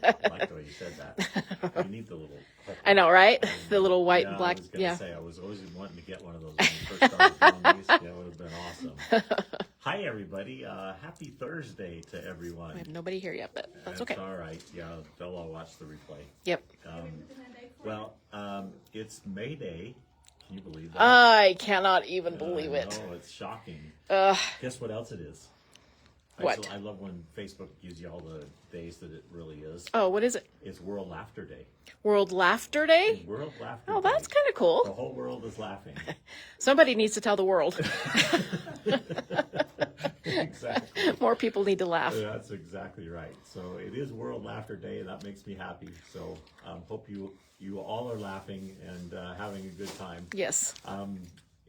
I like the way you said that. You need the little. I know, right? The little white and black. I was gonna say I was always wanting to get one of those when we first started doing these. Yeah, it would have been awesome. Hi everybody! Happy Thursday to everyone. We have nobody here yet, but that's okay. All right. Yeah, they'll all watch the replay. Yep. It's May Day. Can you believe that? I cannot even believe it. No, it's shocking. Ugh. Guess what else it is? What? I love when Facebook gives you all the days that it really is. Oh, what is it? It's World Laughter Day. World Laughter Day? World Laughter Oh, Day. that's kind of cool. The whole world is laughing. Somebody needs to tell the world. Exactly. More people need to laugh. That's exactly right. So it is World Laughter Day, and that makes me happy. So hope you all are laughing and having a good time. Yes.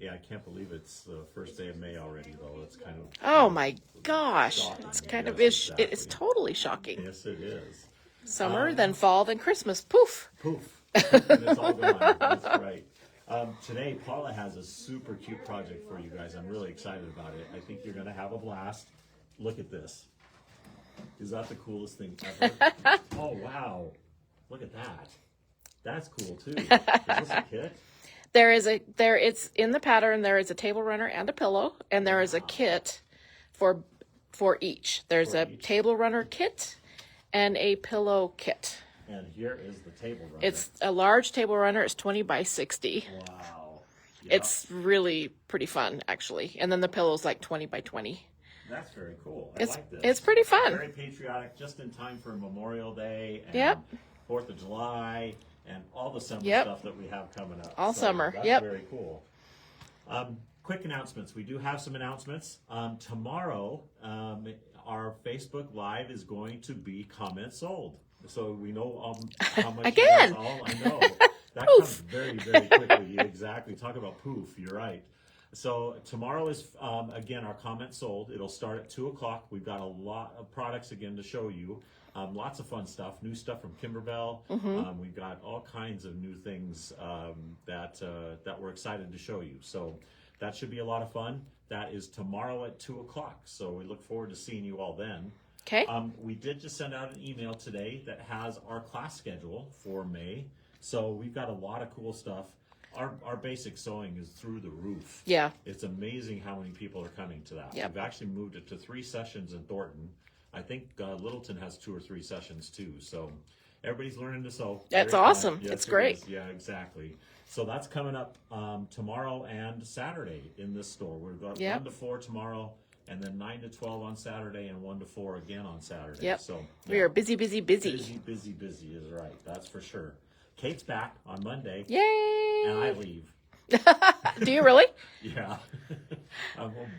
Yeah, I can't believe it's the first day of May already, though. It's kind of... Oh, my gosh. Shocking. It's kind Yes, of... exactly. It is totally shocking. Yes, it is. Summer, then fall, then Christmas. Poof. Poof. And it's all gone. That's right. Today, Paula has a super cute project for you guys. I'm really excited about it. I think you're going to have a blast. Look at this. Is that the coolest thing ever? Oh, wow. Look at that. That's cool, too. Is this a kit? It's in the pattern. There is a table runner and a pillow, and there is a kit for each. There's a table runner kit and a pillow kit. And here is the table runner. It's a large table runner. It's 20 by 60. Wow. Yep. It's really pretty fun, actually. And then the pillow's like 20 by 20. That's very cool. I like this. It's pretty fun. Very patriotic, just in time for Memorial Day and Yep. 4th of July and all the summer Yep. stuff that we have coming up. All summer. That's Yep. very cool. Quick announcements. We do have some announcements. Tomorrow, our Facebook Live is going to be comments sold. So we know how much Again. you guys all, I know. That comes very, very quickly. Exactly. Talk about poof. You're right. So tomorrow is, again, our comment sold. It'll start at 2 o'clock. We've got a lot of products, again, to show you. Lots of fun stuff, new stuff from Kimberbell. We've got all kinds of new things that we're excited to show you. So that should be a lot of fun. That is tomorrow at 2 o'clock. So we look forward to seeing you all then. Okay. We did just send out an email today that has our class schedule for May. So we've got a lot of cool stuff. Our basic sewing is through the roof. Yeah. It's amazing how many people are coming to that. Yep. We've actually moved it to 3 sessions in Thornton. I think Littleton has 2 or 3 sessions too. So everybody's learning to sew. That's Very awesome. fun. Yes, it's great. Is. Yeah, exactly. So that's coming up tomorrow and Saturday in this store. We've got 1 to 4 tomorrow, and then 9 to 12 on Saturday, and 1 to 4 again on Saturday. Yep. So We are busy. busy is right. That's for sure. Kate's back on Monday. Yay! And I leave. Do you really? Yeah.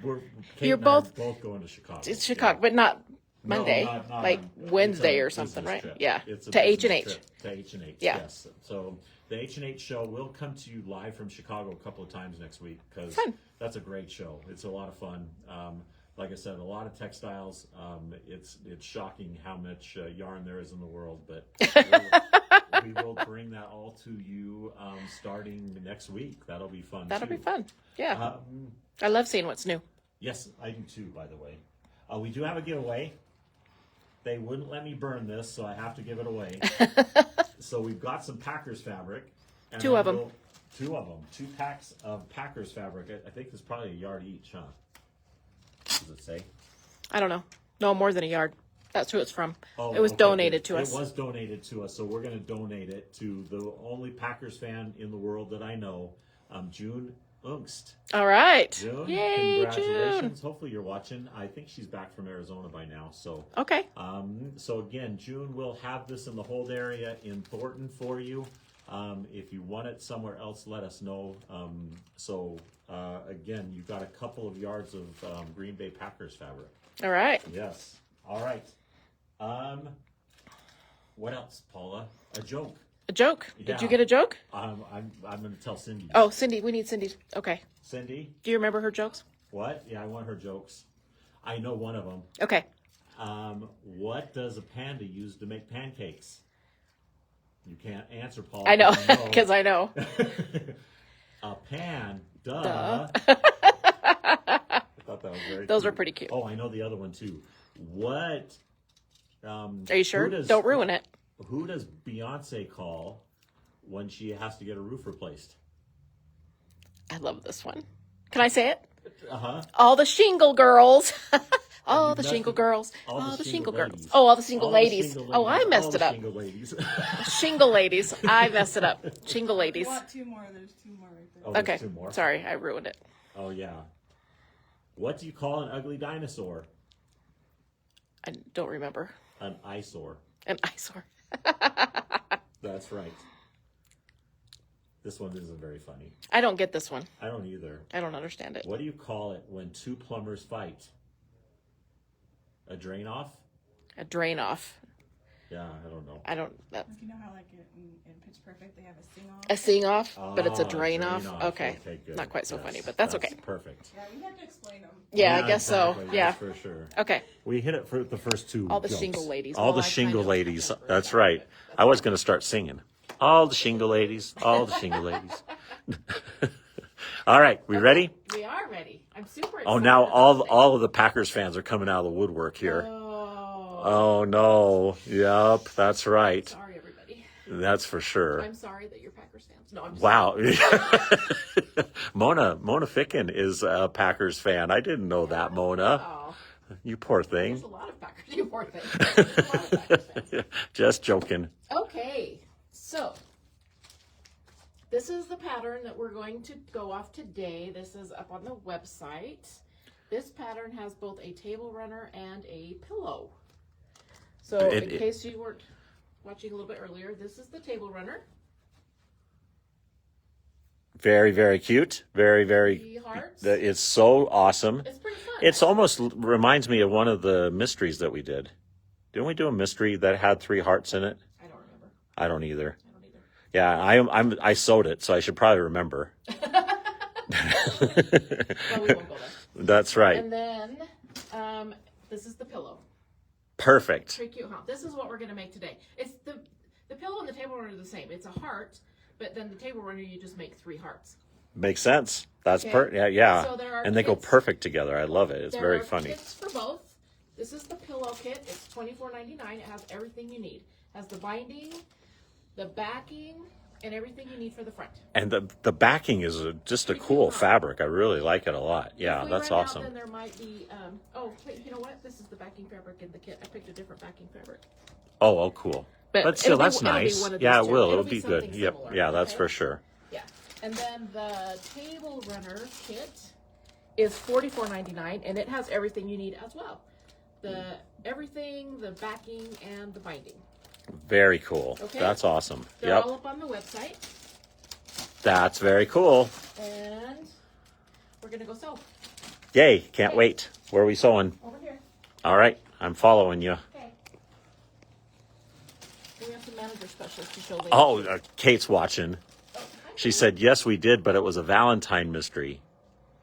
You're and I are both going to Chicago. It's Chicago, but not No, Monday, not like on- Wednesday it's a or something, business right? trip. Yeah, It's a to H and business H. trip to H&H, Yeah. yes. So the H&H show will come to you live from Chicago a couple of times next week because Fun. that's a great show. It's a lot of fun. Like I said, a lot of textiles. It's shocking how much yarn there is in the world, but we will bring that all to you starting next week. That'll be fun. That'll too. be fun. Yeah, Um, I love seeing what's new. Yes, I do too, by the way. We do have a giveaway. They wouldn't let me burn this, so I have to give it away. So we've got some Packers fabric. And 2 of them. 2 of them. 2 packs of Packers fabric. I think it's probably a yard each, huh? Does it say? I don't know. No, more than a yard. That's who it's from. Oh, it was okay, donated good. to us. It was donated to us, so we're going to donate it to the only Packers fan in the world that I know, June Ungst. All right. June, Yay, congratulations. Hopefully you're watching. I think she's back from Arizona by now. So Okay. so again, June will have this in the hold area in Thornton for you. If you want it somewhere else, let us know. Again, you've got a couple of yards of Green Bay Packers fabric. All right. Yes. All right. What else, Paula? A joke. A joke. Yeah. Did you get a joke? I'm going to tell Cindy. Oh, Cindy. We need Cindy's. Okay. Cindy? Do you remember her jokes? What? Yeah, I want her jokes. I know one of them. Okay. What does a panda use to make pancakes? You can't answer, Paul. I know, because I know. A pan. Duh. Duh. I thought that was very Those cute. were pretty cute. Oh, I know the other one too. What Are you sure? Don't ruin it. Who does Beyonce call when she has to get a roof replaced? I love this one. Can I say it? Uh-huh. All the shingle girls. All the shingle girls. All the shingle girls. Oh, all the single ladies. Oh, I messed it up. Shingle ladies. Shingle ladies. I messed it up. Shingle ladies. You want two more? There's two more right there. Oh, there's Okay. 2 more. Sorry, I ruined it. Oh, yeah. What do you call an ugly dinosaur? I don't remember. An eyesore. An eyesore. That's right. This one isn't very funny. I don't get this one. I don't either. I don't understand it. What do you call it when 2 plumbers fight? A drain off? A drain off. Yeah, I don't know. I don't. If you know how, like, in Pitch Perfect, they have a sing-off. A sing off, but it's a drain, drain off. off. Okay. Good. Not quite so Yes, funny, but that's okay. Perfect. Yeah, we had to explain them. Yeah, I guess exactly. so. Yeah. Yes, for sure. Okay. We hit it for the first 2 All the jokes. shingle ladies. All Well, the I shingle kind of ladies. remember That's that, right. but- I was going to start singing. All the shingle ladies. All the shingle ladies. All right, we ready? We are ready. I'm super excited. Oh, now all of the Packers fans are coming out of the woodwork here. Oh no. Yep, that's right. Sorry, everybody. That's for sure. I'm sorry that you're Packers fans. No, I'm just Wow. Mona Ficken is a Packers fan. I didn't know that, Mona. Oh, You poor thing. there's a lot of Packers. You poor thing. There's a lot of Packers fans. Just joking. Okay, so this is the pattern that we're going to go off today. This is up on the website. This pattern has both a table runner and a pillow. So in case you weren't watching a little bit earlier, this is the table runner. Very, very cute. Very, very. 3 hearts. It's so awesome. It's pretty fun. It's almost reminds me of one of the mysteries that we did. Didn't we do a mystery that had 3 hearts in it? I don't remember. I don't either. I don't either. Yeah, I sewed it, so I should probably remember. Well, we won't go there. That's right. And then this is the pillow. Perfect. Pretty cute, huh? This is what we're gonna make today. It's the pillow and the table runner are the same. It's a heart, but then the table runner you just make 3 hearts. Makes sense. That's Okay. yeah. So there are And they go kits. perfect together. I love it. It's There very are funny. kits for both. This is the pillow kit. It's $24.99. It has everything you need. It has the binding, the backing, and everything you need for the front. And the backing is just a cool fabric. I really like it a lot. Yeah, If we that's run out, awesome. then there might be. Oh, wait. You know what? This is the backing fabric in the kit. I picked a different backing fabric. Oh, cool. But still, it'll be- that's it'll be nice. one of Yeah, these it two. will. It'll It'll be be good. something Yep. similar, Yeah, that's okay? for sure. Yeah. And then the table runner kit is $44.99, and it has everything you need as well. Everything, the backing, and the binding. Very cool. Okay. That's awesome. They're Yep. all up on the website, That's very cool. and we're gonna go sew. Yay. Can't wait. Where are we sewing? Over here. All right. I'm following you. Okay. We have some manager specialists to show later. Oh, Kate's watching. She said, yes, we did, but it was a Valentine mystery.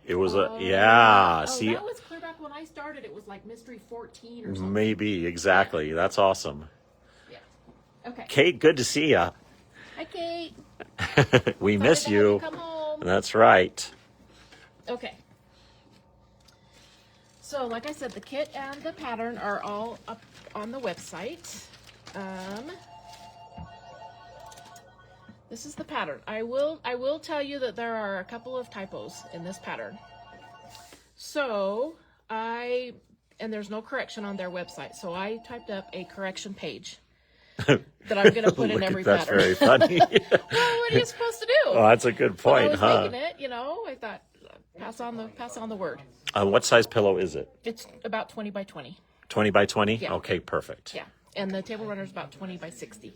It was yeah. Oh, See, that was clear back when I started. It was like Mystery 14 or something. maybe. Exactly. That's awesome. Yeah. Okay. Kate, good to see ya. Hi, Kate. We Sorry miss to have you. Come home. That's right. Okay. So, like I said, the kit and the pattern are all up on the website. This is the pattern. I will tell you that there are a couple of typos in this pattern. So, and there's no correction on their website. So I typed up a correction page that I'm going to put in Look every at that's pattern. very funny. Well, what are you supposed to do? Oh, that's a good When I point, was huh? making it, I thought pass on the word. What size pillow is it? It's about 20 by 20. 20 by 20? Yeah. Okay, perfect. Yeah, and the table runner is about 20 by 60.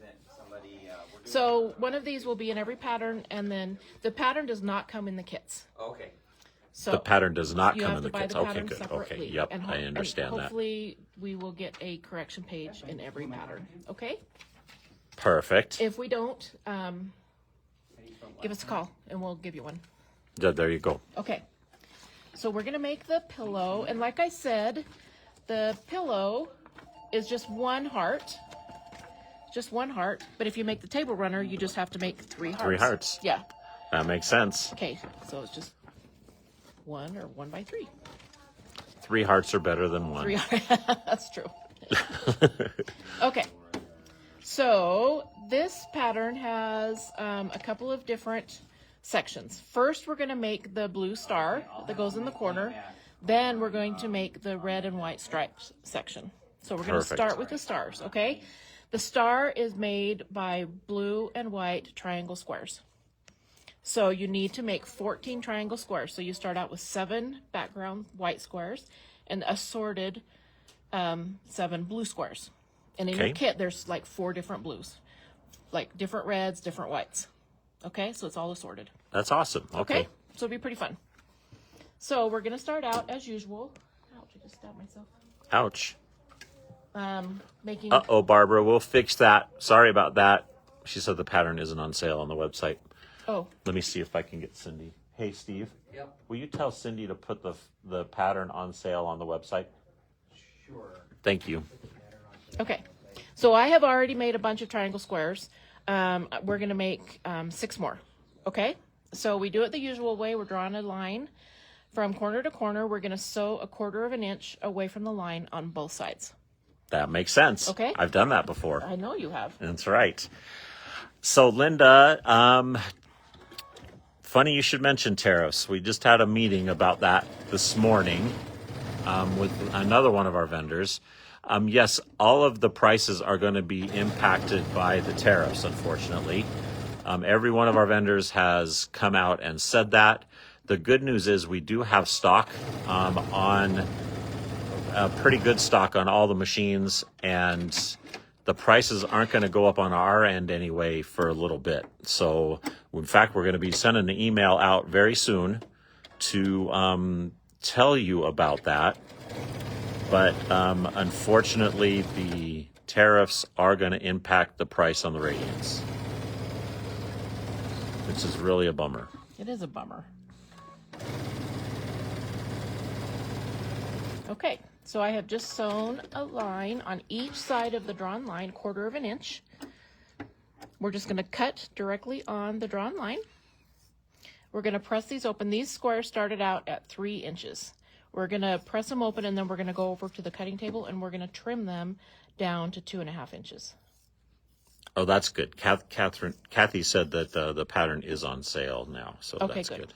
So one of these will be in every pattern, and then the pattern does not come in the kits. Okay. So The pattern does not you come have in to the buy kits. the Okay, pattern good. separately. Okay, yep, and I understand that. Hopefully we will get a correction page in every pattern. Okay. Perfect. If we don't, give us a call and we'll give you one. There you go. Okay. So we're gonna make the pillow, and like I said, the pillow is just 1 heart. Just 1 heart. But if you make the table runner, you just have to make 3 hearts. 3 hearts. Yeah. That makes sense. Okay. So it's just 1 or 1 by 3. 3 hearts are better than 1. 3 That's true. Okay. So this pattern has a couple of different sections. First, we're going to make the blue star that goes in the corner. Then we're going to make the red and white stripes section. So we're going to start with the stars, okay? The star is made by blue and white triangle squares. So you need to make 14 triangle squares. So you start out with 7 background white squares and assorted 7 blue squares. And in your kit, there's like 4 different blues, like different reds, different whites. Okay, so it's all assorted. That's awesome. Okay. So it'll be pretty fun. So we're gonna start out as usual. Ouch! I just stabbed myself. Ouch. Making. Uh-oh, Barbara, we'll fix that. Sorry about that. She said the pattern isn't on sale on the website. Oh. Let me see if I can get Cindy. Hey, Steve. Yep. Will you tell Cindy to put the pattern on sale on the website? Sure. Thank you. Okay. So I have already made a bunch of triangle squares. We're gonna make 6 more. Okay. So we do it the usual way. We're drawing a line from corner to corner. We're gonna sew a 1/4 of an inch away from the line on both sides. That makes sense. Okay. I've done that before. I know you have. That's right. So, Linda, funny you should mention tariffs. We just had a meeting about that this morning with another one of our vendors. Yes, all of the prices are going to be impacted by the tariffs, unfortunately. Every one of our vendors has come out and said that. The good news is we do have stock on pretty good stock on all the machines, and the prices aren't going to go up on our end anyway for a little bit. So, in fact, we're going to be sending an email out very soon to tell you about that. But unfortunately, the tariffs are going to impact the price on the radiants, which is really a bummer. It is a bummer. Okay, so I have just sewn a line on each side of the drawn line, 1/4 of an inch. We're just going to cut directly on the drawn line. We're going to press these open. These squares started out at 3 inches. We're going to press them open, and then we're going to go over to the cutting table, and we're going to trim them down to 2.5 inches. Oh, that's good. Kathy said that the pattern is on sale now, so Okay, that's good. good.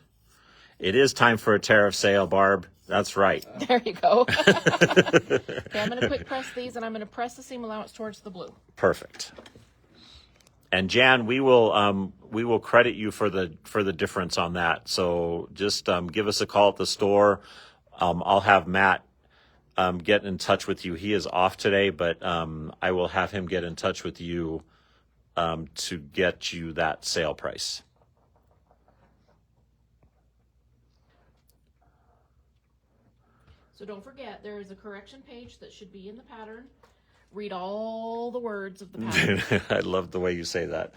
It is time for a tariff sale, Barb. That's right. There you go. Okay, I'm going to quick press these, and I'm going to press the seam allowance towards the blue. Perfect. And Jan, we will credit you for the difference on that. So just give us a call at the store. I'll have Matt get in touch with you. He is off today, but I will have him get in touch with you to get you that sale price. So don't forget, there is a correction page that should be in the pattern. Read all the words of the pattern. I love the way you say that.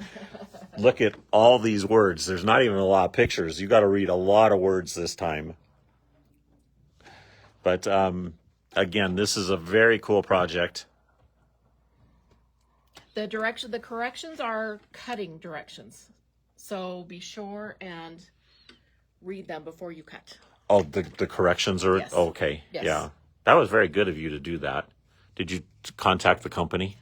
Look at all these words. There's not even a lot of pictures. You got to read a lot of words this time. But again, this is a very cool project. The corrections are cutting directions. So be sure and read them before you cut. Oh, the corrections are Yes. okay. Yes. Yeah. That was very good of you to do that. Did you contact the company?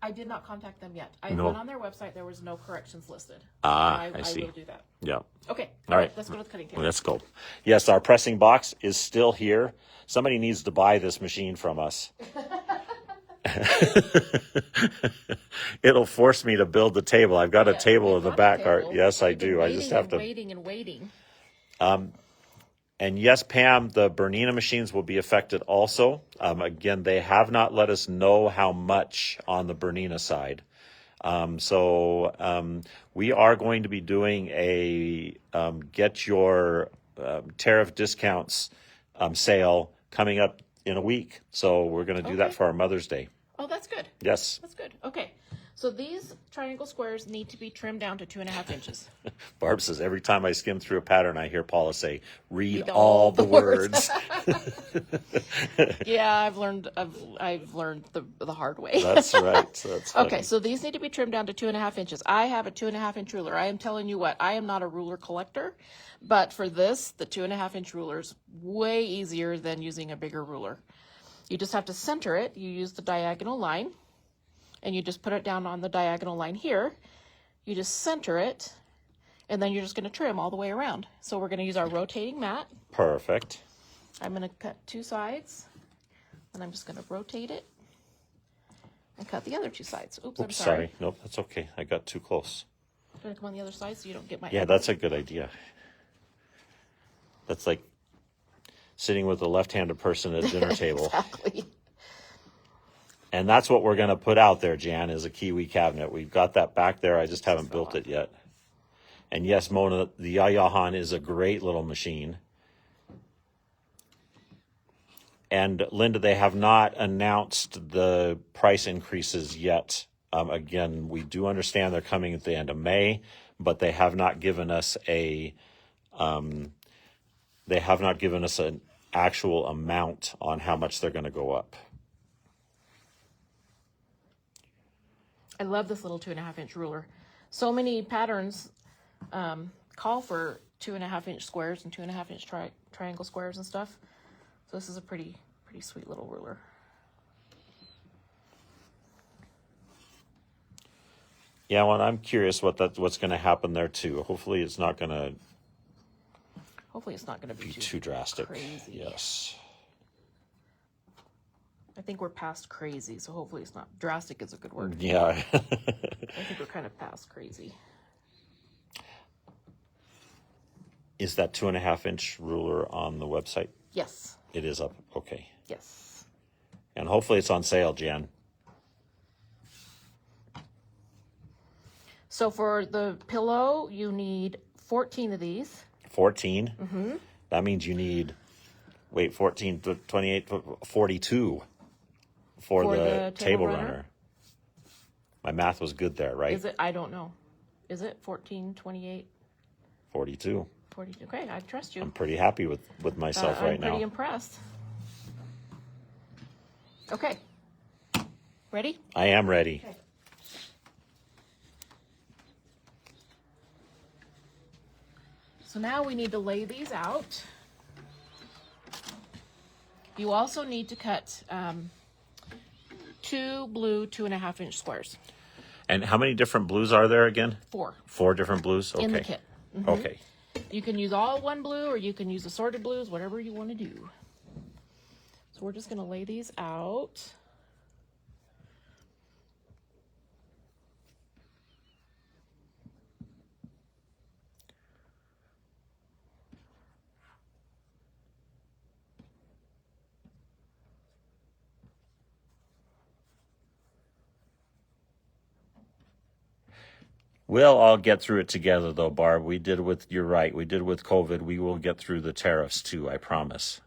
I did not contact them yet. I No. went on their website. There was no corrections listed. I see. I will do that. Yeah. Okay. All right. Let's go to the cutting table. Let's go. Yes, our pressing box is still here. Somebody needs to buy this machine from us. It'll force me to build the table. I've got a table in the back. Yes, I do. I just have to. Waiting. And yes, Pam, the Bernina machines will be affected also. Again, they have not let us know how much on the Bernina side. So we are going to be doing a get your tariff discounts sale coming up in a week. So we're going to do that for our Mother's Day. Oh, that's good. Yes. That's good. Okay. So these triangle squares need to be trimmed down to 2.5 inches. Barb says, every time I skim through a pattern, I hear Paula say, read all the words. Yeah, I've learned the hard way. That's right. That's funny. Okay, so these need to be trimmed down to 2.5 inches. I have a 2.5 inch ruler. I am telling you what, I am not a ruler collector, but for this, the 2.5 inch ruler is way easier than using a bigger ruler. You just have to center it. You use the diagonal line, and you just put it down on the diagonal line here. You just center it, and then you're just going to trim all the way around. So we're going to use our rotating mat. Perfect. I'm going to cut 2 sides, and I'm just going to rotate it and cut the other 2 sides. Oops, I'm sorry. Nope, that's okay. I got too close. I'm going to come on the other side so you don't get my Yeah, that's a good idea. That's like sitting with a left-handed person at a dinner table. Exactly. And that's what we're going to put out there, Jan, is a Kiwi cabinet. We've got that back there. I just haven't built it yet. And yes, Mona, the Yayahan is a great little machine. And Linda, they have not announced the price increases yet. Again, we do understand they're coming at the end of May, but they have not given us an actual amount on how much they're going to go up. I love this little 2.5-inch ruler. So many patterns call for 2.5-inch squares and 2.5-inch triangle squares and stuff. So this is a pretty sweet little ruler. Yeah, well, I'm curious what's going to happen there too. Hopefully, it's not going to be too drastic. Crazy. Yes. I think we're past crazy, so hopefully it's not. Drastic is a good word. Yeah. I think we're kind of past crazy. Is that 2.5-inch ruler on the website? Yes. It is up. Okay. Yes. And hopefully it's on sale, Jan. So for the pillow, you need 14 of these. 14? Mm-hmm. That means you need, 14, 28, 42 for the table runner. My math was good there, right? Is it? I don't know. Is it 14, 28? 42. 42. Okay, I trust you. I'm pretty happy with myself right now. I'm pretty impressed. Okay. Ready? I am ready. Okay. So now we need to lay these out. You also need to cut 2 blue 2.5-inch squares. And how many different blues are there again? 4. 4 different blues? Okay. In the kit. Mm-hmm. Okay. You can use all one blue or you can use assorted blues, whatever you want to do. So we're just going to lay these out. We'll all get through it together, though, Barb. You're right. We did with COVID. We will get through the tariffs, too, I promise.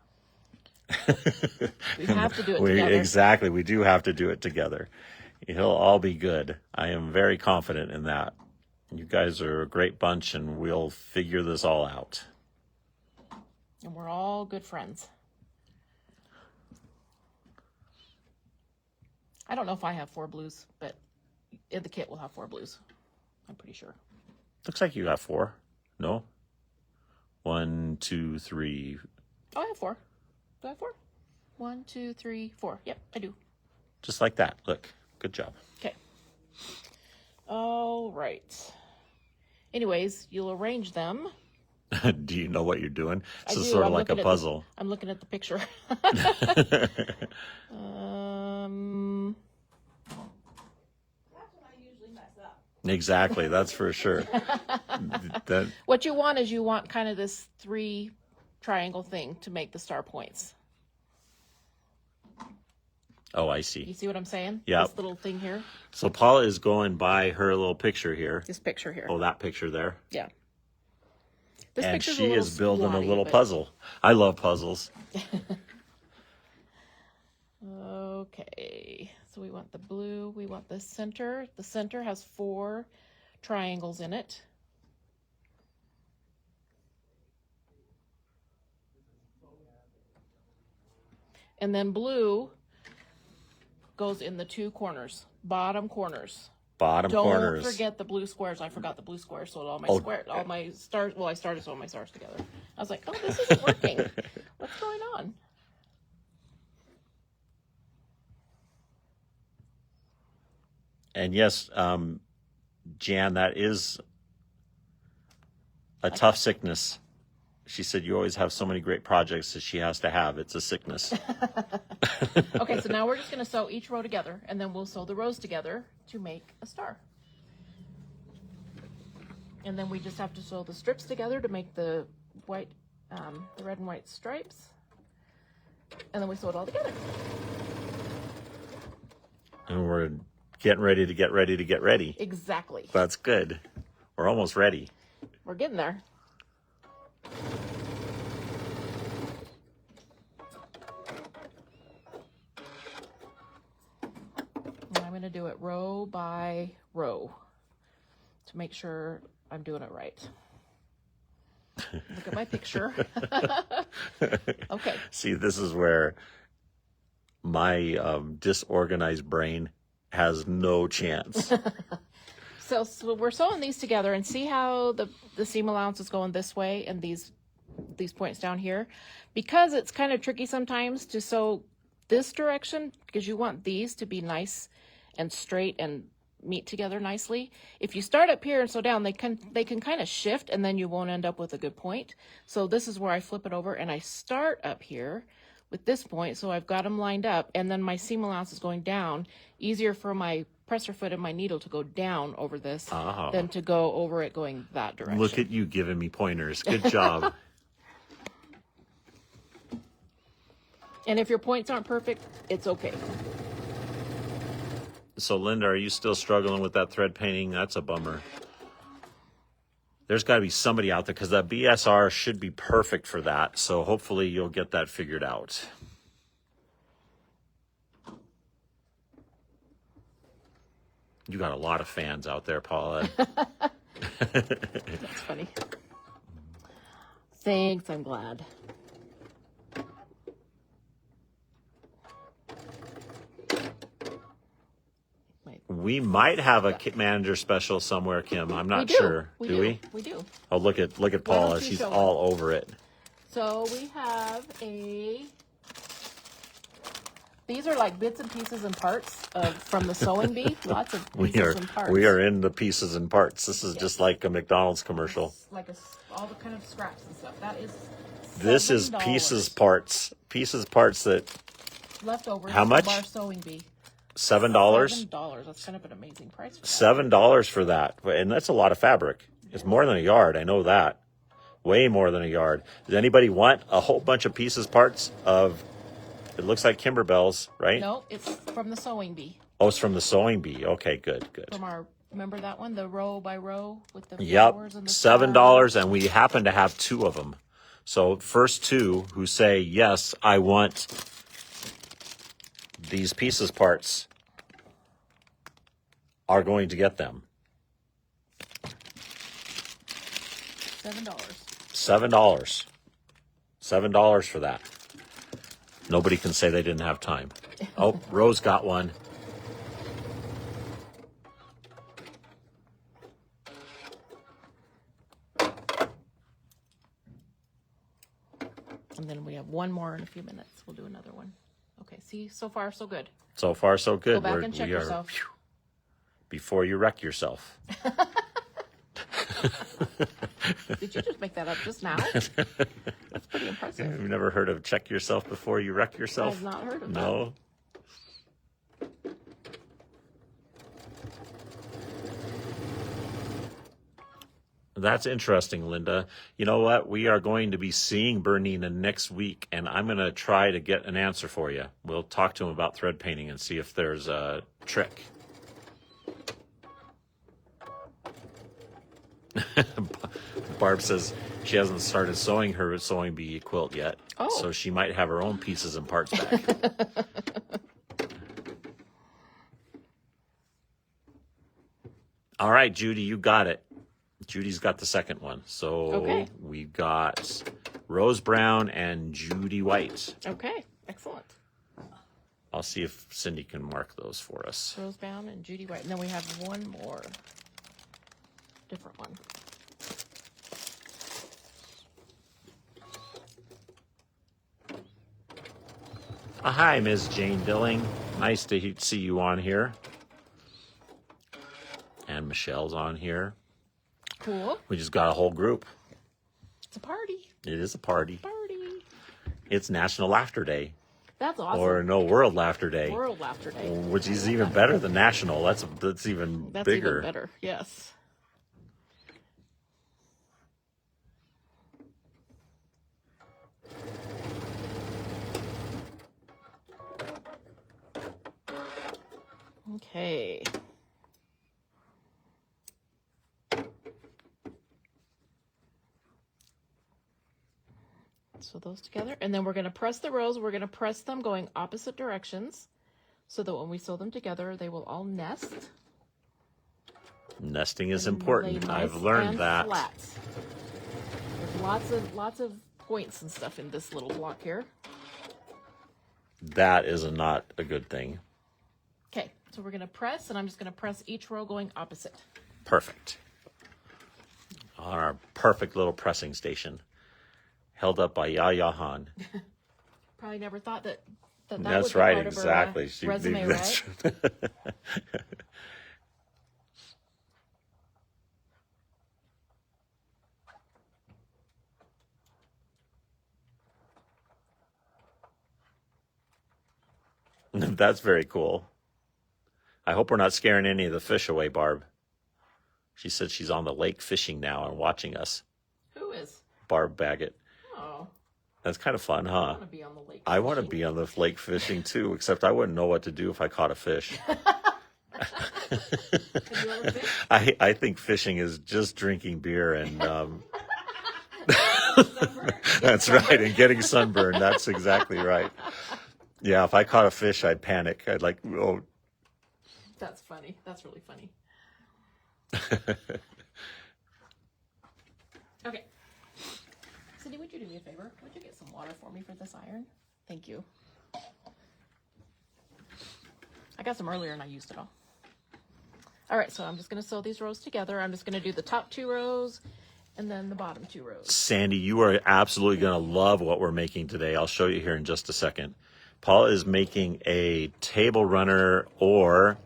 We have to do it together. Exactly. We do have to do it together. It'll all be good. I am very confident in that. You guys are a great bunch, and we'll figure this all out. And we're all good friends. I don't know if I have 4 blues, but in the kit we'll have 4 blues. I'm pretty sure. Looks like you got 4. No? 1, 2, 3. Oh, I have 4. Do I have 4? 1, 2, 3, 4. Yep, I do. Just like that. Look. Good job. Okay. All right. Anyways, you'll arrange them. Do you know what you're doing? This is do. sort of I'm like a puzzle. I'm looking at the picture. Exactly, that's for sure. What you want is kind of this 3 triangle thing to make the star points. Oh, I see. You see what I'm saying? Yeah. This little thing here. So Paula is going by her little picture here. This picture here. Oh, that picture there. Yeah. This and picture's she is building squatty, a little but... puzzle. I love puzzles. Okay. So we want the blue. We want the center. The center has 4 triangles in it. And then blue goes in the 2 corners, bottom corners. Bottom corners. Don't forget the blue squares. I forgot the blue squares, so all my stars. Well, I started sewing my stars together. I was like, oh, this isn't working. What's going on? And yes, Jan, that is a tough sickness. She said you always have so many great projects that she has to have. It's a sickness. Okay, so now we're just going to sew each row together, and then we'll sew the rows together to make a star. And then we just have to sew the strips together to make the white, the red and white stripes. And then we sew it all together. And we're getting ready to get ready to get ready. Exactly. That's good. We're almost ready. We're getting there. And I'm going to do it row by row to make sure I'm doing it right. Look at my picture. Okay. See, this is where my disorganized brain has no chance. So we're sewing these together, and see how the seam allowance is going this way and these points down here, because it's kind of tricky sometimes to sew this direction, because you want these to be nice and straight and meet together nicely. If you start up here and sew down, they can kind of shift, and then you won't end up with a good point. So this is where I flip it over and I start up here with this point, so I've got them lined up, and then my seam allowance is going down. Easier for my presser foot and my needle to go down over this than to go over it going that direction. Look at you giving me pointers. Good job. And if your points aren't perfect, it's okay. So, Linda, are you still struggling with that thread painting? That's a bummer. There's got to be somebody out there, because that BSR should be perfect for that. So hopefully you'll get that figured out. You got a lot of fans out there, Paula. That's funny. Thanks, I'm glad. We might have a manager special somewhere, Kim. I'm not sure. Do we? We do. Oh, look at Paula. She's all over it. So we have these are like bits and pieces and parts from the sewing bee. Lots of pieces and parts. We are in the pieces and parts. This is just like a McDonald's commercial. It's like all the kind of scraps and stuff. That is $7. This is pieces parts that leftovers. How much? From our sewing bee. $7. $7. That's kind of an amazing price for that. $7 for that, and that's a lot of fabric. It's more than a yard. I know that. Way more than a yard. Does anybody want a whole bunch of pieces parts of? It looks like Kimberbells, right? No, it's from the sewing bee. Oh, it's from the sewing bee. Okay, good. From our, remember that one, the row by row with the Yep, flowers and the $7, and we happen to have 2 of them. So first 2 who say yes, I want these pieces parts are going to get them. $7. $7 for that. Nobody can say they didn't have time. Oh, Rose got one. And then we have one more in a few minutes. We'll do another one. Okay, see, so far so good. So far so good. Go back and check yourself. Before you wreck yourself. Did you just make that up just now? That's pretty impressive. You've never heard of check yourself before you wreck yourself? I've not heard of that. No. That's interesting, Linda. You know what? We are going to be seeing Bernina next week, and I'm going to try to get an answer for you. We'll talk to him about thread painting and see if there's a trick. Barb says she hasn't started sewing her sewing bee quilt yet, so she might have her own pieces and parts back. All right, Judy, you got it. Judy's got the second one. So we've got Rose Brown and Judy White. Okay, excellent. I'll see if Cindy can mark those for us. Rose Brown and Judy White. And then we have one more different one. Hi, Ms. Jane Dilling. Nice to see you on here. And Michelle's on here. Cool. We just got a whole group. It's a party. It is a party. Party. It's National Laughter Day. That's awesome. Or no, World Laughter Day. World Laughter Day. Which is even better than National. That's even That's bigger. even better. Yes. Okay. So those together, and then we're going to press the rows. We're going to press them going opposite directions so that when we sew them together, they will all nest. Nesting is and important. lay nice I've learned and that. Flat. There's lots of points and stuff in this little block here. That is not a good thing. Okay, so we're going to press, and I'm just going to press each row going opposite. Perfect. On our perfect little pressing station. Held up by Yaya Han. Probably never thought that That's would be right, part exactly. Of her, resume, right? That's very cool. I hope we're not scaring any of the fish away, Barb. She said she's on the lake fishing now and watching us. Who is? Barb Baggett. Oh, That's kind of fun, I huh? want to be on the lake. I want to fishing. be on the lake fishing too, except I wouldn't know what to do if I caught a fish. Have you ever fished? I think fishing is just drinking beer and that's right, and getting sunburned. That's exactly right. Yeah, if I caught a fish, I'd panic. I'd like, oh. That's funny. That's really funny. Okay. Cindy, would you do me a favor? Would you get some water for me for this iron? Thank you. I got some earlier and I used it all. All right, so I'm just going to sew these rows together. I'm just going to do the top 2 rows and then the bottom 2 rows. Sandy, you are absolutely going to love what we're making today. I'll show you here in just a second. Paula is making a table runner or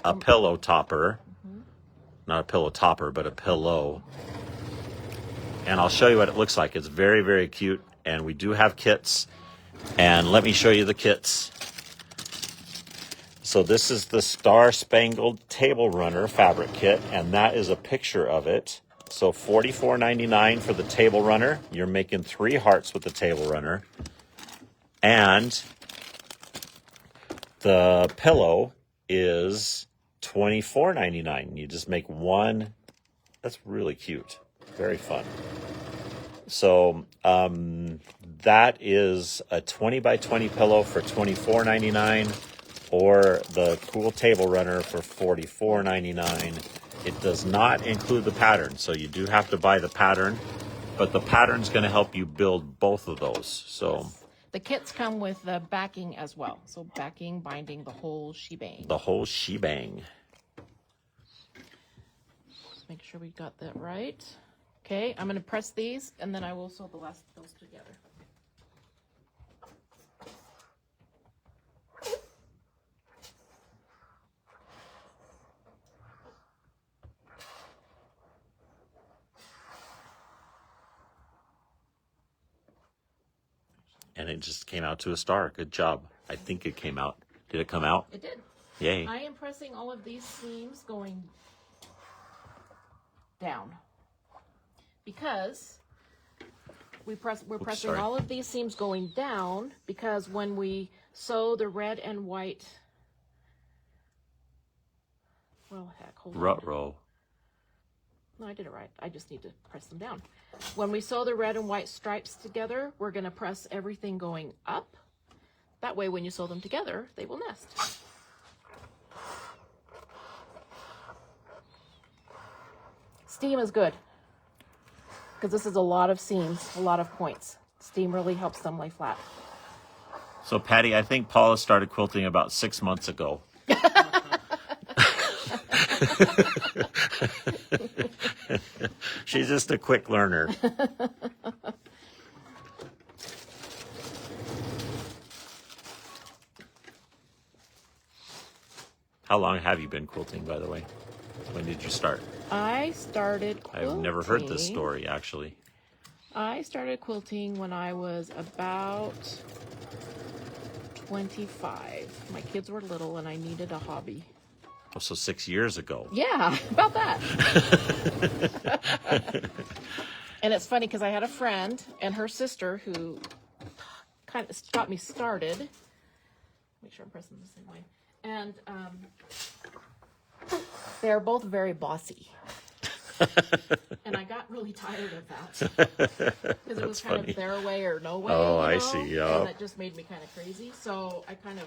a pillow topper. Not a pillow topper, but a pillow. And I'll show you what it looks like. It's very, very cute. And we do have kits. And let me show you the kits. So this is the Star Spangled Table Runner fabric kit. And that is a picture of it. So $44.99 for the table runner. You're making 3 hearts with the table runner. And the pillow is $24.99. You just make 1. That's really cute. Very fun. So that is a 20 by 20 pillow for $24.99, or the cool table runner for $44.99. It does not include the pattern, so you do have to buy the pattern, but the pattern's going to help you build both of those. So The kits come with the backing as well. So backing, binding, the whole shebang. the whole shebang. Just make sure we got that right. Okay, I'm going to press these and then I will sew the last of those together. And it just came out to a star. Good job. I think it came out. Did it come out? It did. Yay. I am pressing all of these seams going down because we're pressing sorry. all of these seams going down because when we sew the red and white, well, heck, hold on. Ruh-roh. No, I did it right. I just need to press them down. When we sew the red and white stripes together, we're going to press everything going up. That way, when you sew them together, they will nest. Steam is good because this is a lot of seams, a lot of points. Steam really helps them lay flat. So, Patty, I think Paula started quilting about 6 months ago. She's just a quick learner. How long have you been quilting, by the way? When did you start? I started quilting. I've never heard this story, actually. I started quilting when I was about 25. My kids were little and I needed a hobby. Oh, so 6 years ago. Yeah, about that. And it's funny because I had a friend and her sister who kind of got me started. Make sure I'm pressing the same way. And they're both very bossy. And I got really tired of that. Because it was kind funny. of their way or no way. Oh, you I know? see, yeah. And that just made me kind of crazy. So I kind of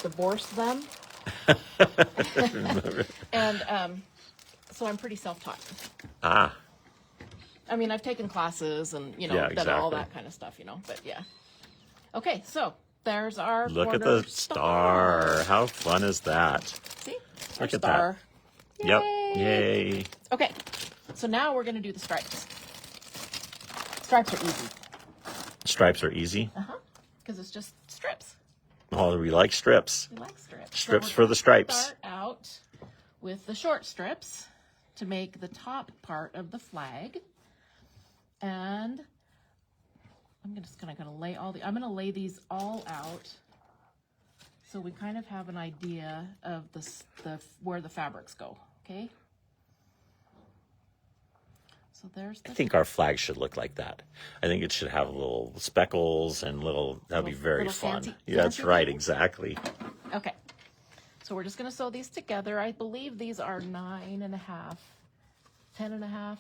divorced them. And so I'm pretty self-taught. Ah, I mean, I've taken classes and, you know, Yeah, done all exactly. that kind of stuff, you know, but yeah. Okay, so there's our look at corner the star. How fun is that? See? Look Our at that. star. Yep. Yay. Yay. Okay, so now we're going to do the stripes. Stripes are easy. Stripes are easy. Because it's just strips. Oh, we like strips. We like strips. Strips we're for the gonna stripes. Start out with the short strips to make the top part of the flag. And I'm just gonna lay I'm gonna lay these all out so we kind of have an idea of the where the fabrics go. Okay. So there's I the think our flag should look like that. I think it should have little speckles and that'd be very little fun. fancy- Yeah, that's fancy right, things? exactly. Okay. So we're just gonna sew these together. I believe these are 9.5, 10.5.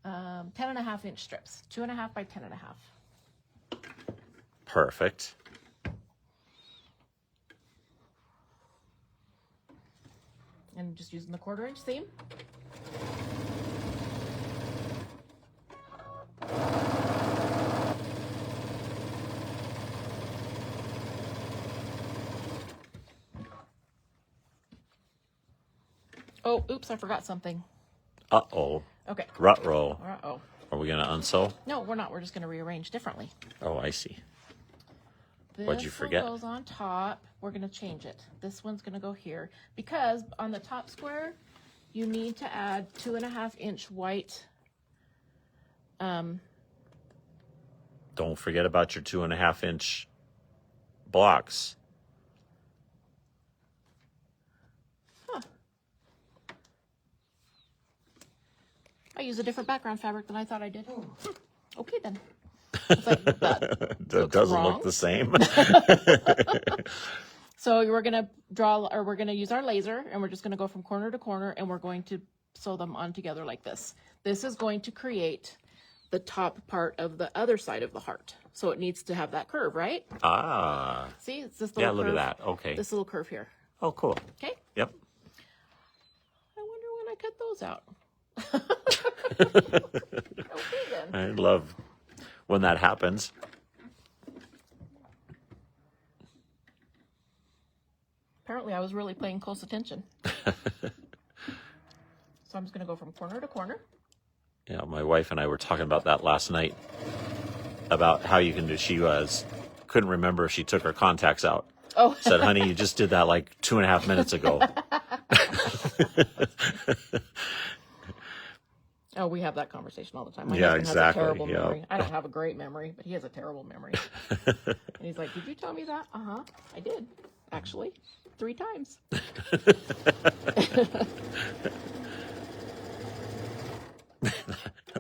10.5 inch strips, 2.5 by 10.5. Perfect. And just using the 1/4 inch seam. Oh, oops, I forgot something. Uh-oh. Okay. Ruh-roh. Uh-oh. Are we going to unsew? No, we're not. We're just going to rearrange differently. Oh, I see. This What'd you forget? one goes on top. We're going to change it. This one's going to go here. Because on the top square, you need to add 2.5 inch white. Don't forget about your 2.5 inch blocks. I use a different background fabric than I thought I did. Okay, then. It's like, that That doesn't wrong. look the same. So we're going to use our laser, and we're just going to go from corner to corner, and we're going to sew them on together like this. This is going to create the top part of the other side of the heart. So it needs to have that curve, right? Ah. See, it's this little Yeah, curve. look at that. Okay. This little curve here. Oh, cool. Okay? Yep. I wonder when I cut those out. Okay, then. I love when that happens. Apparently, I was really paying close attention. So I'm just going to go from corner to corner. Yeah, my wife and I were talking about that last night. About how you can do. She couldn't remember if she took her contacts out. Oh. Said, honey, you just did that like 2.5 minutes ago. Oh, we have that conversation all the time. My Yeah, husband exactly, has a terrible yeah. memory. I don't have a great memory, but he has a terrible memory. And he's like, did you tell me that? Uh-huh. I did, actually. 3 times.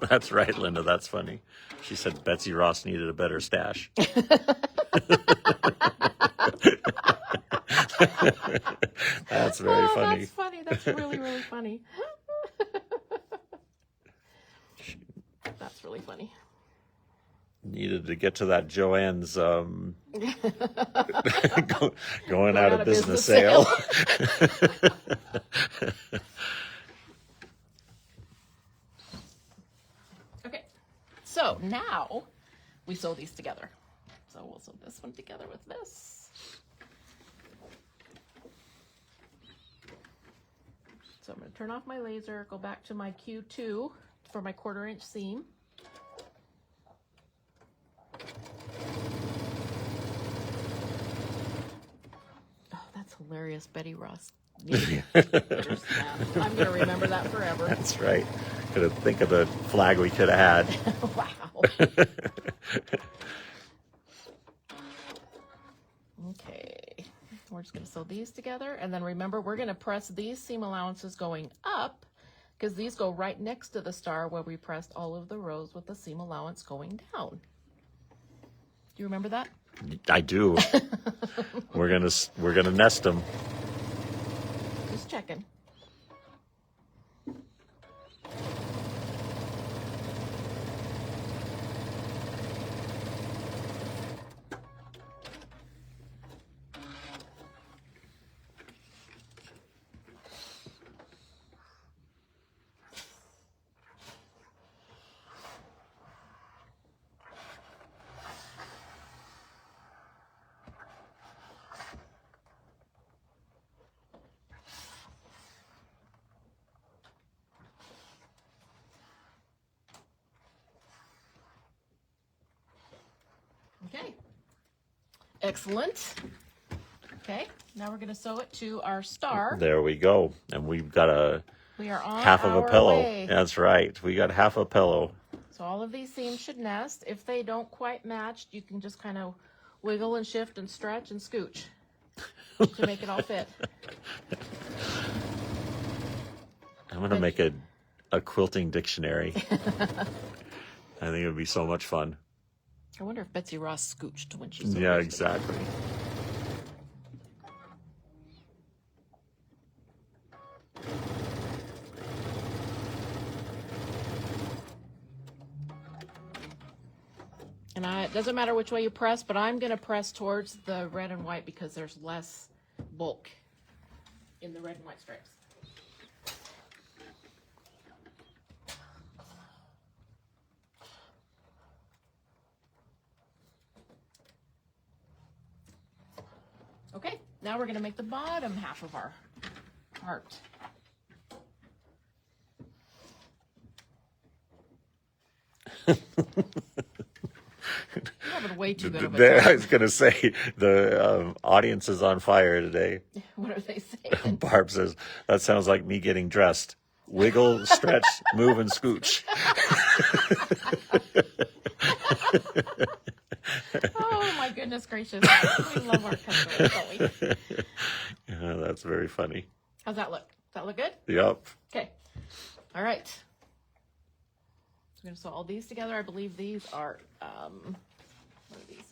That's right, Linda. That's funny. She said Betsy Ross needed a better stash. That's very funny. That's funny. That's really, really funny. That's really funny. Needed to get to that Joanne's going out of business sale. Okay, so now we sew these together. So we'll sew this one together with this. So I'm going to turn off my laser, go back to my Q2 for my 1/4 inch seam. Oh, that's hilarious. Betty Ross Snap. I'm going to remember that forever. That's right. Could have think of the flag we could have had. Wow. Okay. We're just going to sew these together. And then remember, we're going to press these seam allowances going up because these go right next to the star where we pressed all of the rows with the seam allowance going down. Do you remember that? I do. We're gonna nest them. Just checking. Okay. Excellent. Okay, now we're going to sew it to our star. There we go. And we've got We are on half of a our pillow. way. That's right. We got half a pillow. So all of these seams should nest. If they don't quite match, you can just kind of wiggle and shift and stretch and scooch to make it all fit. I'm gonna make a quilting dictionary. I think it would be so much fun. I wonder if Betsy Ross scooched when she sewed Yeah, those exactly. And it doesn't matter which way you press, but I'm going to press towards the red and white because there's less bulk in the red and white stripes. Okay, now we're going to make the bottom half of our heart. You're having way too good of a I time. was gonna say the audience is on fire today. What are they saying? Barb says that sounds like me getting dressed. Wiggle, stretch, move, and scooch. Oh my goodness gracious. We love our customers, don't we? Yeah, that's very funny. How's that look? Does that look good? Yep. Okay. All right. So we're going to sew all these together. I believe these are, what are these?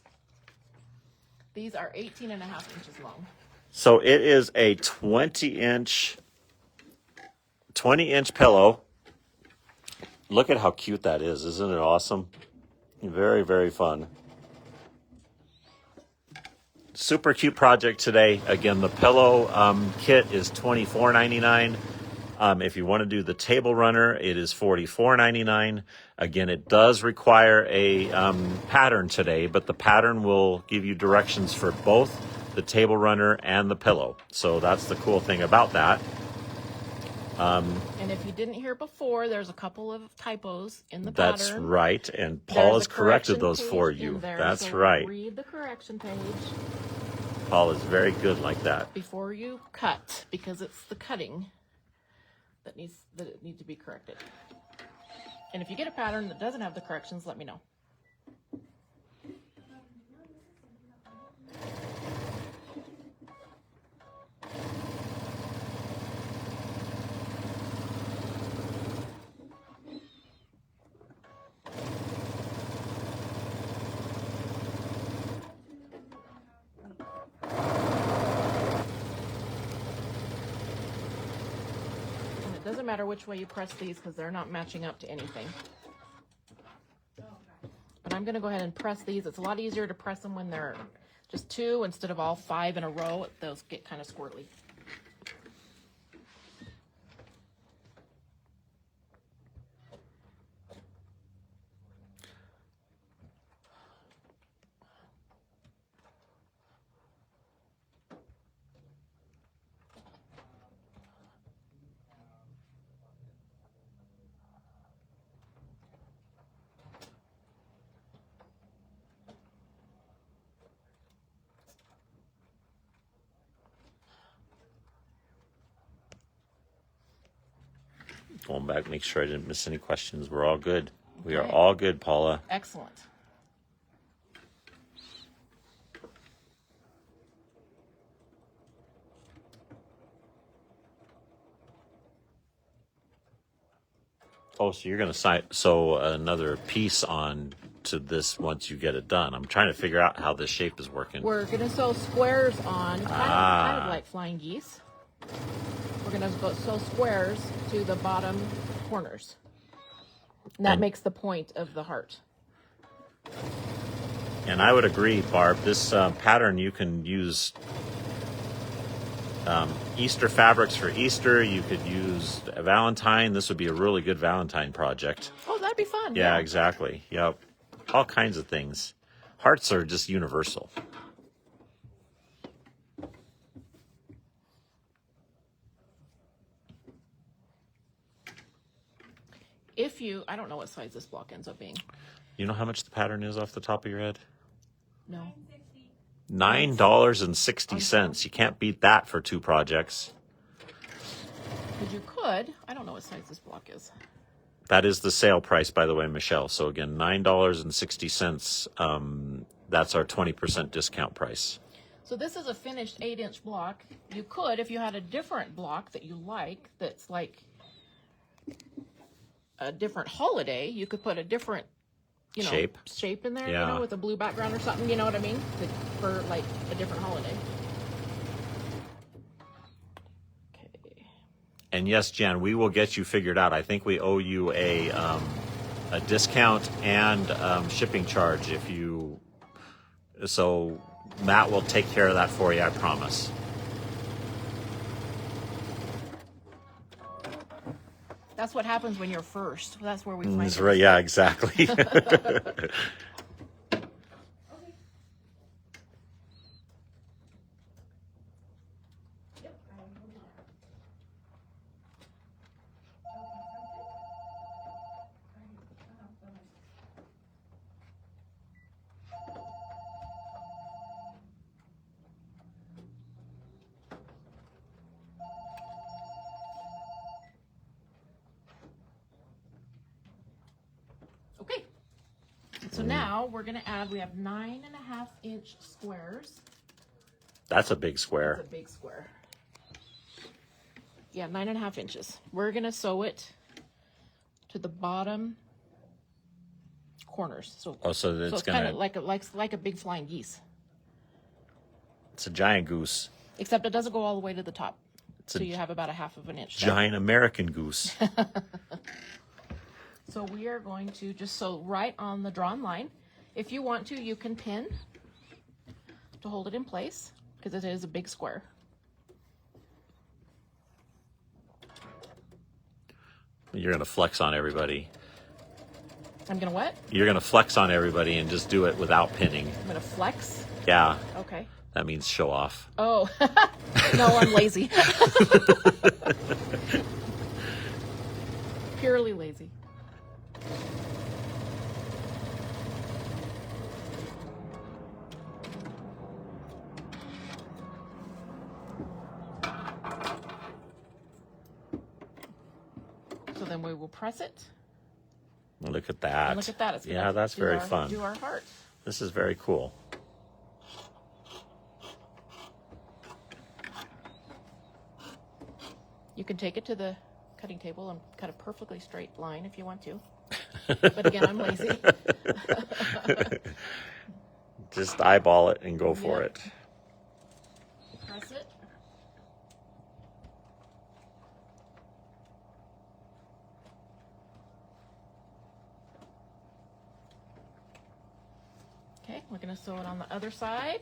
These are 18 and a half inches long. So it is a 20-inch pillow. Look at how cute that is. Isn't it awesome? Very, very fun. Super cute project today. Again, the pillow kit is $24.99. If you want to do the table runner, it is $44.99. Again, it does require a pattern today, but the pattern will give you directions for both the table runner and the pillow. So that's the cool thing about that. And if you didn't hear before, there's a couple of typos in the That's pattern. right, and Paul There's has a corrected correction those page for in you. there, That's so right. Read the correction page Paul is very good like that. before you cut, because it's the cutting that needs to be corrected. And if you get a pattern that doesn't have the corrections, let me know. And it doesn't matter which way you press these because they're not matching up to anything. But I'm going to go ahead and press these. It's a lot easier to press them when they're just two instead of all 5 in a row. Those get kind of squirrely. Going back, make sure I didn't miss any questions. We're all good. We are Okay. all good, Paula. Excellent. Oh, so you're going to sew another piece on to this once you get it done. I'm trying to figure out how this shape is working. We're going to sew squares on, kind of like flying geese. We're going to sew squares to the bottom corners. And that makes the point of the heart. And I would agree, Barb. This pattern, you can use Easter fabrics for Easter. You could use a Valentine. This would be a really good Valentine project. Oh, that'd be fun. Yeah, exactly. Yep. All kinds of things. Hearts are just universal. I don't know what size this block ends up being. You know how much the pattern is off the top of your head? No. $9.60. You can't beat that for 2 projects. But you could. I don't know what size this block is. That is the sale price, by the way, Michelle. So again, $9.60. That's our 20% discount price. So this is a finished 8-inch block. You could, if you had a different block that you like, that's like a different holiday, you could put a different, shape in there, Yeah. with a blue background or something, you know what I mean? For like a different holiday. Okay. And yes, Jen, we will get you figured out. I think we owe you a discount and shipping charge if you. So Matt will take care of that for you, I promise. That's what happens when you're first. That's where we find That's right. Yeah, exactly. Okay. So now we're going to add, we have 9.5-inch squares. That's a big square. That's a big square. Yeah, 9.5 inches. We're going to sew it to the bottom corners. So it's kind of like a big flying geese. It's a giant goose. Except it doesn't go all the way to the top. So you have about 1/2 inch there. Giant American goose. So we are going to just sew right on the drawn line. If you want to, you can pin to hold it in place because it is a big square. You're going to flex on everybody. I'm going to what? You're going to flex on everybody and just do it without pinning. I'm going to flex. Yeah. Okay. That means show off. Oh, no, I'm lazy. Purely lazy. So then we will press it. Look at that. And look at that. It's gonna Yeah, that's very fun. Do our heart. This is very cool. You can take it to the cutting table and cut a perfectly straight line if you want to. But again, I'm lazy. Just eyeball it and go for Yep. it. Press it. Okay, we're going to sew it on the other side.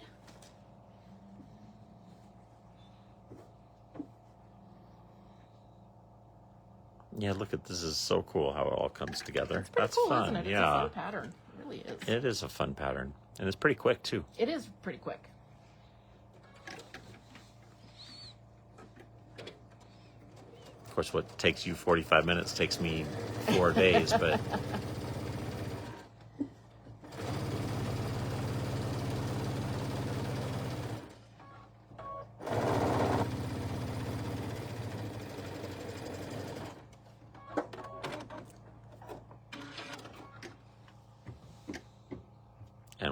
Yeah, look at this. Is so cool how it all comes together. It's pretty That's cool, fun. isn't it? It's Yeah. a fun pattern. It really is. It is a fun pattern. And it's pretty quick, too. It is pretty quick. Of course, what takes you 45 minutes takes me 4 days, but...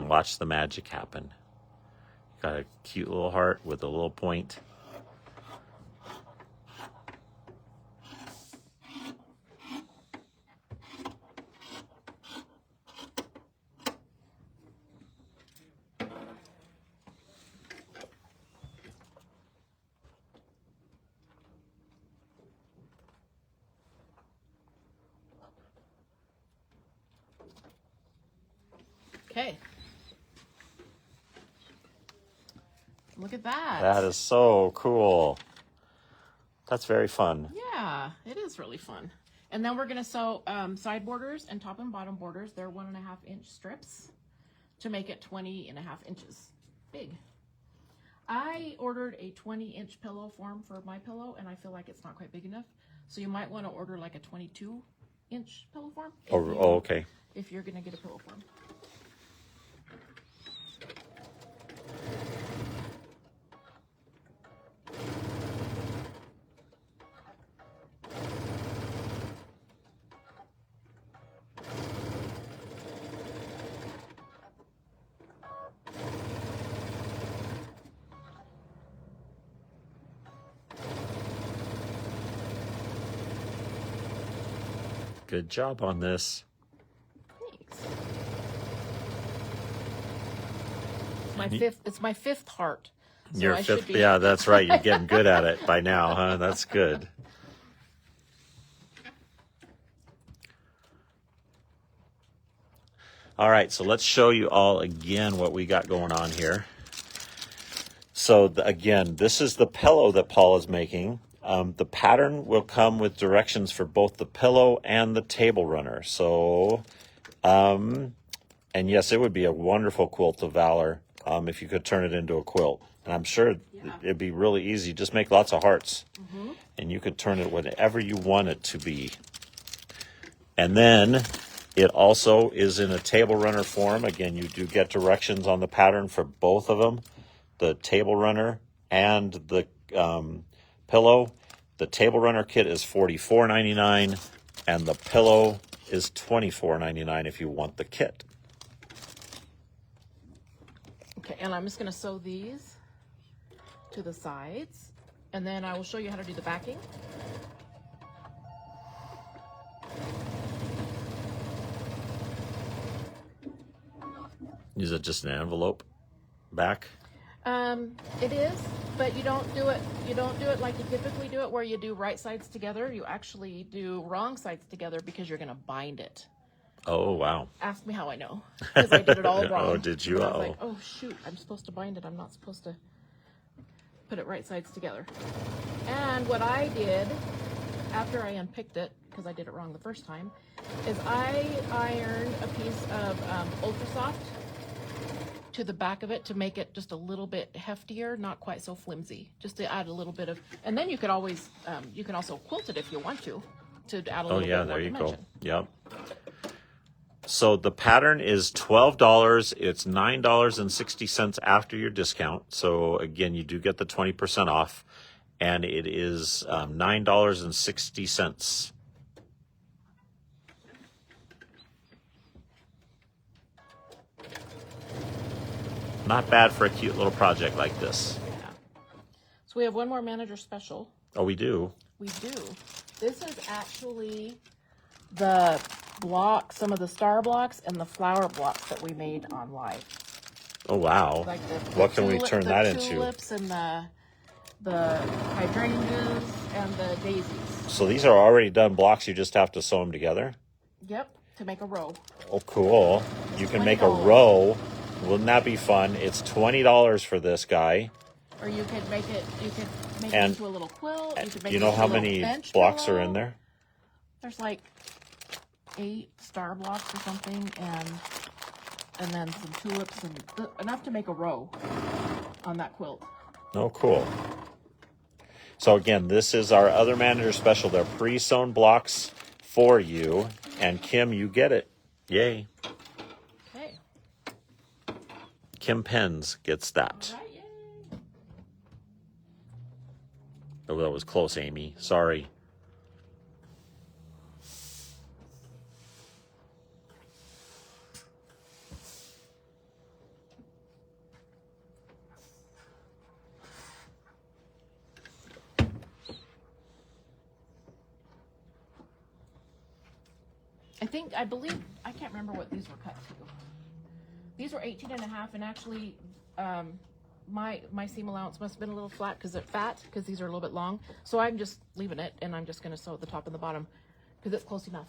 and watch the magic happen. Got a cute little heart with a little point. Okay. Look at that. That is so cool. That's very fun. Yeah, it is really fun. And then we're going to sew side borders and top and bottom borders. They're 1.5-inch strips to make it 20.5 inches big. I ordered a 20-inch pillow form for my pillow, and I feel like it's not quite big enough. So you might want to order like a 22-inch pillow form. Okay. If you're going to get a pillow form. Good job on this. Thanks. It's my fifth heart. So Your I fifth, should be... yeah, that's right. You're getting good at it by now, huh? That's good. All right, so let's show you all again what we got going on here. So again, this is the pillow that Paula's making. The pattern will come with directions for both the pillow and the table runner. So, and yes, it would be a wonderful quilt of valor if you could turn it into a quilt. And I'm sure it'd be really easy. Just make lots of hearts. And you could turn it whatever you want it to be. And then it also is in a table runner form. Again, you do get directions on the pattern for both of them, the table runner and the pillow. The table runner kit is $44.99 and the pillow is $24.99 if you want the kit. Okay, and I'm just going to sew these to the sides, and then I will show you how to do the backing. Is it just an envelope back? It is, but you don't do it like you typically do it, where you do right sides together. You actually do wrong sides together because you're going to bind it. Oh, wow. Ask me how I know, because I did it all wrong. Oh, did you? I was like, oh shoot, I'm supposed to bind it. I'm not supposed to put it right sides together. And what I did after I unpicked it, because I did it wrong the first time, is I ironed a piece of Ultra Soft to the back of it to make it just a little bit heftier, not quite so flimsy, just to add a little bit of, and then you could always, you can also quilt it if you want to add a little bit more there you dimension. go. Yep. So the pattern is $12. It's $9.60 after your discount. So again, you do get the 20% off, and it is $9.60. Not bad for a cute little project like this. Yeah. So we have one more manager special. Oh, we do? We do. This is actually the block, some of the star blocks and the flower blocks that we made on live. Oh, wow. Like what can we turn that into? The tulips and the hydrangeas and the daisies. So these are already done blocks. You just have to sew them together? Yep, to make a row. Oh, cool. You can make a $20. row. Wouldn't that be fun? It's $20 for this guy. Or you could make it it into a little quilt. You could make You know it how into a little many bench blocks pillow. are in there? There's like 8 star blocks or something, and then some tulips, and enough to make a row on that quilt. Oh, cool. So again, this is our other manager special. They're pre-sewn blocks for you. And Kim, you get it. Yay. Okay. Kim Pens gets that. All right, yay. Oh, that was close, Amy. Sorry. I believe, I can't remember what these were cut to. These were 18.5, and actually, my seam allowance must have been a little flat because they're fat, because these are a little bit long. So I'm just leaving it, and I'm just going to sew at the top and the bottom because it's close enough.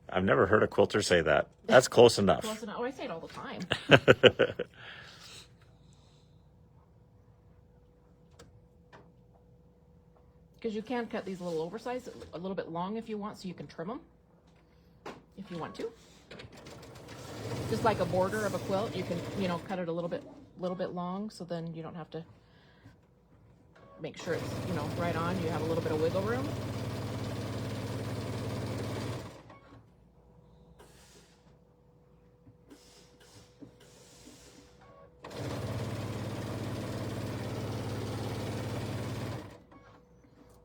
I've never heard a quilter say that. That's close enough. Close enough. Oh, I say it all the time. Because you can cut these a little oversized, a little bit long if you want, so you can trim them if you want to. Just like a border of a quilt, you can, you know, cut it a little bit long, so then you don't have to make sure it's, you know, right on. You have a little bit of wiggle room.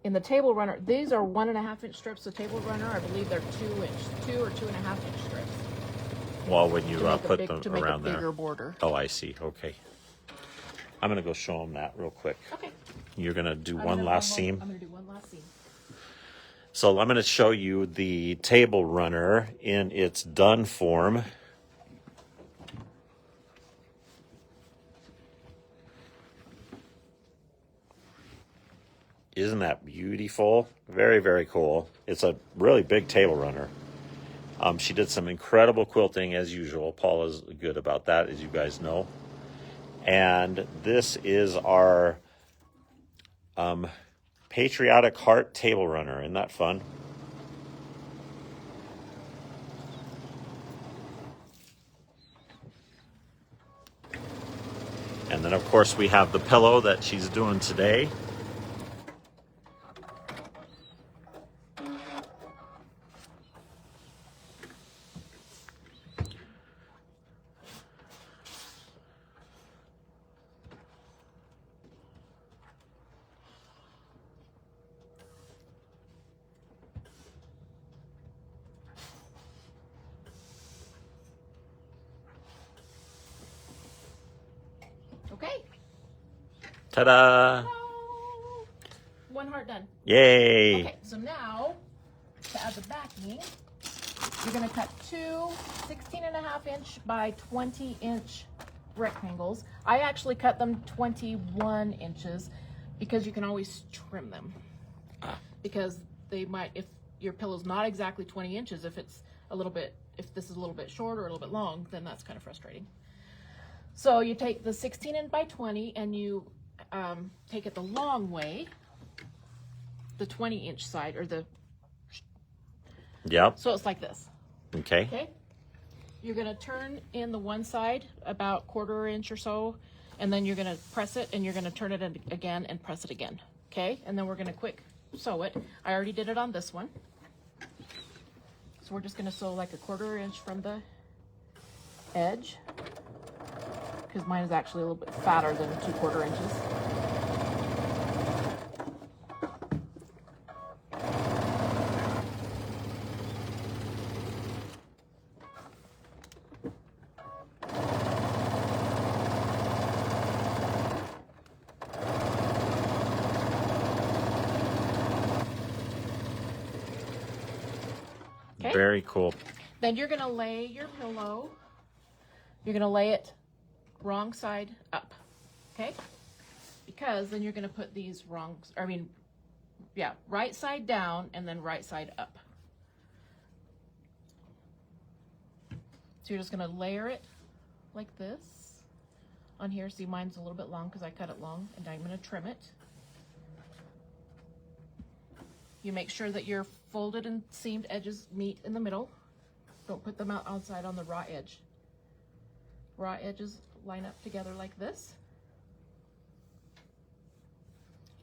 In the table runner, these are 1.5 inch strips. The table runner, I believe they're 2 or 2.5 inch strips. Well, when you put them to make around a there. bigger border. Oh, I see. Okay. I'm going to go show them that real quick. Okay. You're going to do one last seam. I'm going to do one last seam. So I'm going to show you the table runner in its done form. Isn't that beautiful? Very, very cool. It's a really big table runner. She did some incredible quilting as usual. Paula's good about that, as you guys know. And this is our patriotic heart table runner. Isn't that fun? And then, of course, we have the pillow that she's doing today. Okay. Ta-da! Oh, one heart done. Yay! Okay, so now to add the backing, you're going to cut two 16.5 inch by 20 inch rectangles. I actually cut them 21 inches because you can always trim them. Because they might, if your pillow's not exactly 20 inches, if it's a little bit, if this is a little bit short or a little bit long, then that's kind of frustrating. So you take the 16 inch by 20 and you take it the long way, the 20 inch side, or the, Yep. so it's like this. Okay. Okay. You're going to turn in the one side about 1/4 inch or so, and then you're going to press it, and you're going to turn it in again and press it again. Okay. And then we're going to quick sew it. I already did it on this one. So we're just going to sew like 1/4 inch from the edge, because mine is actually a little bit fatter than 2/4 inches. Okay. Very cool. Then you're going to lay your pillow. You're going to lay it wrong side up. Okay? Because then you're going to put these right side down and then right side up. So you're just going to layer it like this on here. See, mine's a little bit long because I cut it long, and I'm going to trim it. You make sure that your folded and seamed edges meet in the middle. Don't put them outside on the raw edge. Raw edges line up together like this.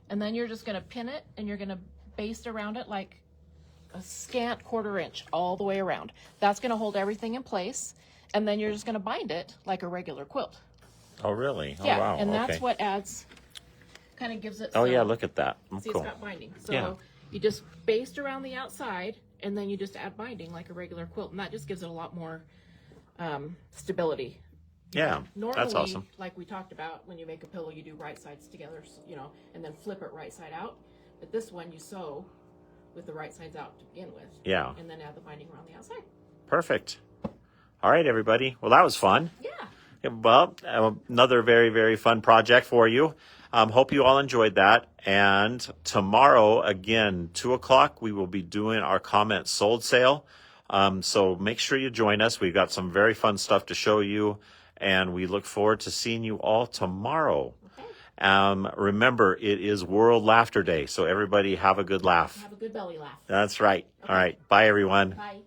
And then you're just going to pin it, and you're going to baste around it like a scant 1/4 inch all the way around. That's going to hold everything in place, and then you're just going to bind it like a regular quilt. Oh, really? Yeah, Oh, wow. and that's Okay. what adds, kind of gives it Oh, some, yeah, look at that. Oh, see, cool. it's got binding. So Yeah. you just baste around the outside, and then you just add binding like a regular quilt, and that just gives it a lot more stability. Yeah, Normally, that's awesome. like we talked about, when you make a pillow, you do right sides together, you know, and then flip it right side out. But this one, you sew with the right sides out to begin with. Yeah. And then add the binding around the outside. Perfect. All right, everybody. Well, that was fun. Yeah. Well, another very, very fun project for you. Hope you all enjoyed that. And tomorrow, again, 2 o'clock, we will be doing our comment sold sale. So make sure you join us. We've got some very fun stuff to show you. And we look forward to seeing you all tomorrow. Okay. Remember, it is World Laughter Day. So everybody have a good laugh. Have a good belly laugh. That's right. Okay. All right. Bye, everyone. Bye.